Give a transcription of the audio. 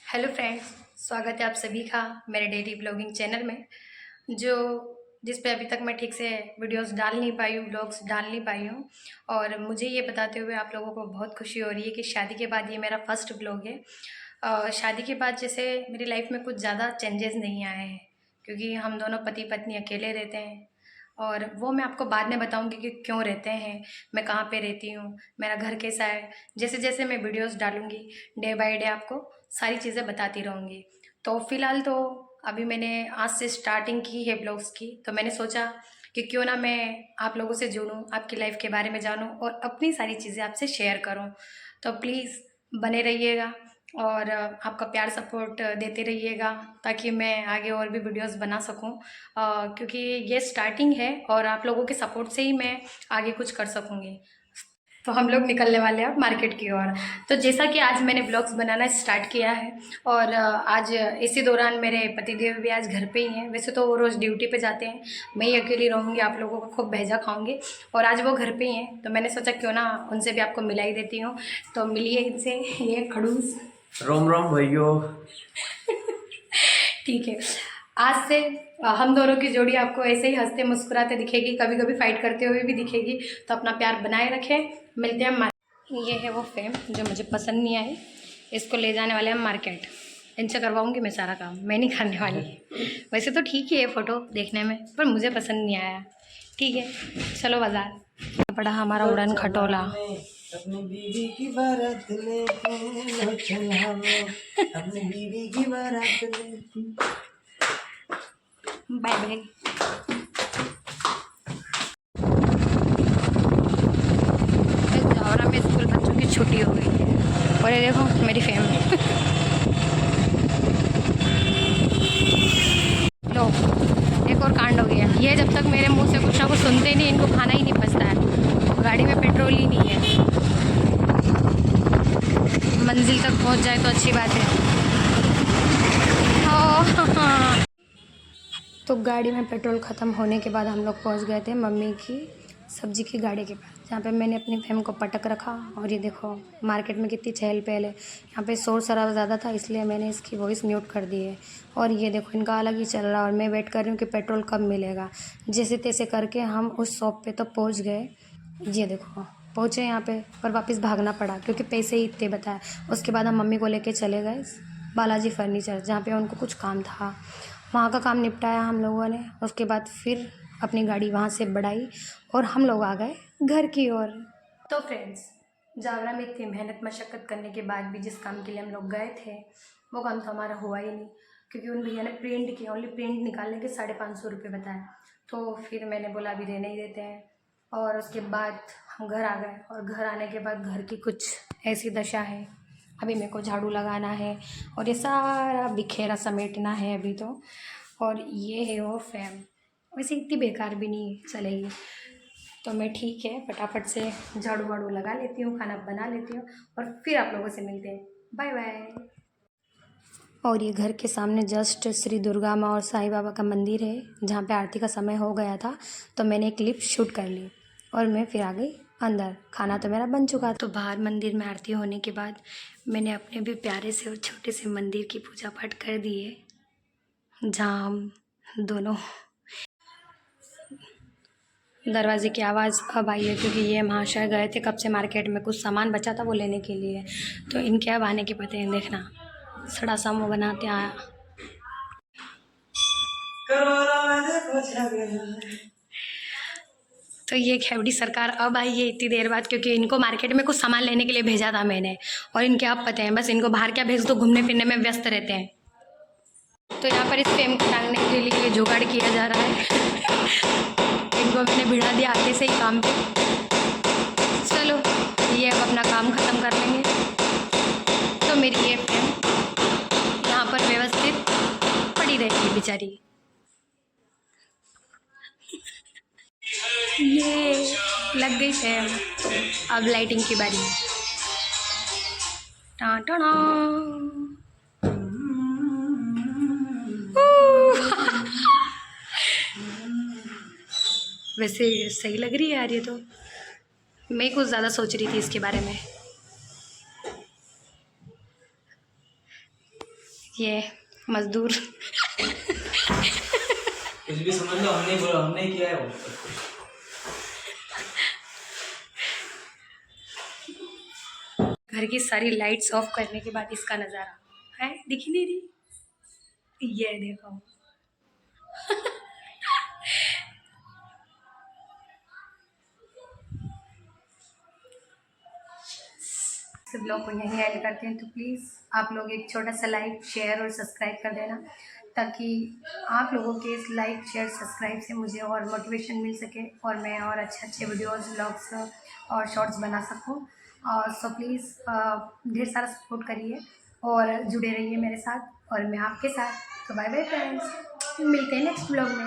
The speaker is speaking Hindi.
हेलो फ्रेंड्स, स्वागत है आप सभी का मेरे डेली ब्लॉगिंग चैनल में। जो जिस पे अभी तक मैं ठीक से वीडियोस डाल नहीं पाई हूँ, ब्लॉग्स डाल नहीं पाई हूँ। और मुझे ये बताते हुए आप लोगों को बहुत खुशी हो रही है कि शादी के बाद ये मेरा फर्स्ट ब्लॉग है। शादी के बाद जैसे मेरी लाइफ में कुछ ज़्यादा चेंजेस नहीं आए हैं, क्योंकि हम दोनों पति पत्नी अकेले रहते हैं। और वो मैं आपको बाद में बताऊंगी कि क्यों रहते हैं, मैं कहाँ पे रहती हूँ, मेरा घर कैसा है। जैसे जैसे मैं वीडियोस डालूंगी डे बाय डे आपको सारी चीज़ें बताती रहूँगी। तो फ़िलहाल तो अभी मैंने आज से स्टार्टिंग की है ब्लॉग्स की, तो मैंने सोचा कि क्यों ना मैं आप लोगों से जुड़ूँ, आपकी लाइफ के बारे में जानूँ और अपनी सारी चीज़ें आपसे शेयर करूँ। तो प्लीज़ बने रहिएगा और आपका प्यार सपोर्ट देते रहिएगा, ताकि मैं आगे और भी वीडियोस बना सकूं। क्योंकि ये स्टार्टिंग है और आप लोगों के सपोर्ट से ही मैं आगे कुछ कर सकूंगी। तो हम लोग निकलने वाले हैं मार्केट की ओर। तो जैसा कि आज मैंने ब्लॉग्स बनाना स्टार्ट किया है और आज इसी दौरान मेरे पतिदेव भी आज घर पे ही हैं। वैसे तो वो रोज़ ड्यूटी पे जाते हैं, मैं ही अकेली रहूँगी, आप लोगों को खूब भेजा खाऊंगी। और आज वो घर पे ही हैं, तो मैंने सोचा क्यों ना उनसे भी आपको मिला ही देती हूँ। तो मिलिए इनसे, ये खड़ूस। रोम रोम भैयो। ठीक है। आज से हम दोनों की जोड़ी आपको ऐसे ही हंसते मुस्कुराते दिखेगी, कभी कभी फाइट करते हुए भी दिखेगी। तो अपना प्यार बनाए रखें। मिलते हैं ये है वो फेम जो मुझे पसंद नहीं आई, इसको ले जाने वाले हैं हम मार्केट। इनसे करवाऊंगी मैं सारा काम, मैं नहीं करने वाली। वैसे तो ठीक ही है फ़ोटो देखने में, पर मुझे पसंद नहीं आया। ठीक है, चलो बाजार। पड़ा हमारा उड़न खटोला। अपनी बीवी की बारात लेके चला मैं, अपनी बीवी की बारात लेके। Bye bye. जावरा में स्कूल बच्चों की छुट्टी हो गई है और ये देखो मेरी फेम। लो, एक और कांड हो गया। ये जब तक मेरे मुंह से कुछ ना कुछ सुनते नहीं, इनको खाना ही नहीं पचता है। गाड़ी में पेट्रोल ही नहीं है। मंजिल तक पहुंच जाए तो अच्छी बात है। तो गाड़ी में पेट्रोल ख़त्म होने के बाद हम लोग पहुंच गए थे मम्मी की सब्जी की गाड़ी के पास, जहाँ पे मैंने अपनी फेम को पटक रखा। और ये देखो मार्केट में कितनी चहल पहल है। यहाँ पे शोर शराबा ज़्यादा था, इसलिए मैंने इसकी वॉइस म्यूट कर दी है। और ये देखो इनका अलग ही चल रहा है और मैं वेट कर रही हूँ कि पेट्रोल कब मिलेगा। जैसे तैसे करके हम उस शॉप पे तो पहुँच गए। ये देखो पहुँचे यहाँ पे, पर वापस भागना पड़ा क्योंकि पैसे ही इतने बताए। उसके बाद हम मम्मी को लेके चले गए बालाजी फर्नीचर, जहाँ पे उनको कुछ काम था। वहाँ का काम निपटाया हम लोगों ने। उसके बाद फिर अपनी गाड़ी वहाँ से बढ़ाई और हम लोग आ गए घर की ओर। तो फ्रेंड्स, जावरा में इतनी मेहनत मशक्क़त करने के बाद भी जिस काम के लिए हम लोग गए थे, वो काम तो हमारा हुआ ही नहीं, क्योंकि उन भैया ने प्रिंट किया, ओनली प्रिंट निकालने के 550 रुपये बताए। तो फिर मैंने बोला अभी रहने ही देते हैं। और उसके बाद हम घर आ गए और घर आने के बाद घर की कुछ ऐसी दशा है। अभी मेरे को झाड़ू लगाना है और ये सारा बिखेरा समेटना है अभी तो। और ये है वो फैम, वैसे इतनी बेकार भी नहीं चलेगी। तो मैं ठीक है फटाफट से झाड़ू वाड़ू लगा लेती हूँ, खाना बना लेती हूँ और फिर आप लोगों से मिलते हैं। Bye bye. और ये घर के सामने जस्ट श्री दुर्गा माँ और साईं बाबा का मंदिर है, जहाँ पे आरती का समय हो गया था। तो मैंने एक क्लिप शूट कर ली और मैं फिर आ गई अंदर। खाना तो मेरा बन चुका था। तो बाहर मंदिर में आरती होने के बाद मैंने अपने भी प्यारे से और छोटे से मंदिर की पूजा पाठ कर दी है, जहाँ हम दोनों। दरवाजे की आवाज़ अब आई है क्योंकि ये महाशय गए थे कब से मार्केट में, कुछ सामान बचा था वो लेने के लिए। तो इनके अब आने के पते हैं, देखना सड़ा सा मुँह बनाते आया। तो ये खेवड़ी सरकार अब आई है इतनी देर बाद, क्योंकि इनको मार्केट में कुछ सामान लेने के लिए भेजा था मैंने। और इनके अब पते हैं, बस इनको बाहर क्या भेज दो, घूमने फिरने में व्यस्त रहते हैं। तो यहाँ पर इस फेम को टांगने के लिए जुगाड़ किया जा रहा है। इनको मैंने भिड़ा दिया आगे से ही काम पे। चलो ये अब अपना काम ख़त्म कर लेंगे। तो मेरी ये फेम यहाँ पर व्यवस्थित पड़ी रहेगी बेचारी। ये लग गई फेम, अब लाइटिंग की बारी। टां टां वैसे सही लग रही है यार ये तो। मैं कुछ ज़्यादा सोच रही थी इसके बारे में। ये मजदूर। कुछ भी समझ लो, हमने बोला, हमने किया है वो। घर की सारी लाइट्स ऑफ करने के बाद इसका नज़ारा है, दिख ही नहीं रही। ये देखो। इस ब्लॉग को यहीं एंड करते हैं, तो प्लीज़ आप लोग एक छोटा सा लाइक, शेयर और सब्सक्राइब कर देना, ताकि आप लोगों के इस लाइक, शेयर, सब्सक्राइब से मुझे और मोटिवेशन मिल सके और मैं और अच्छे अच्छे वीडियोस, ब्लॉग्स और शॉर्ट्स बना सकूं। और सो प्लीज़ ढेर सारा सपोर्ट करिए और जुड़े रहिए मेरे साथ और मैं आपके साथ। तो बाय बाय फ्रेंड्स, मिलते हैं नेक्स्ट ब्लॉग में।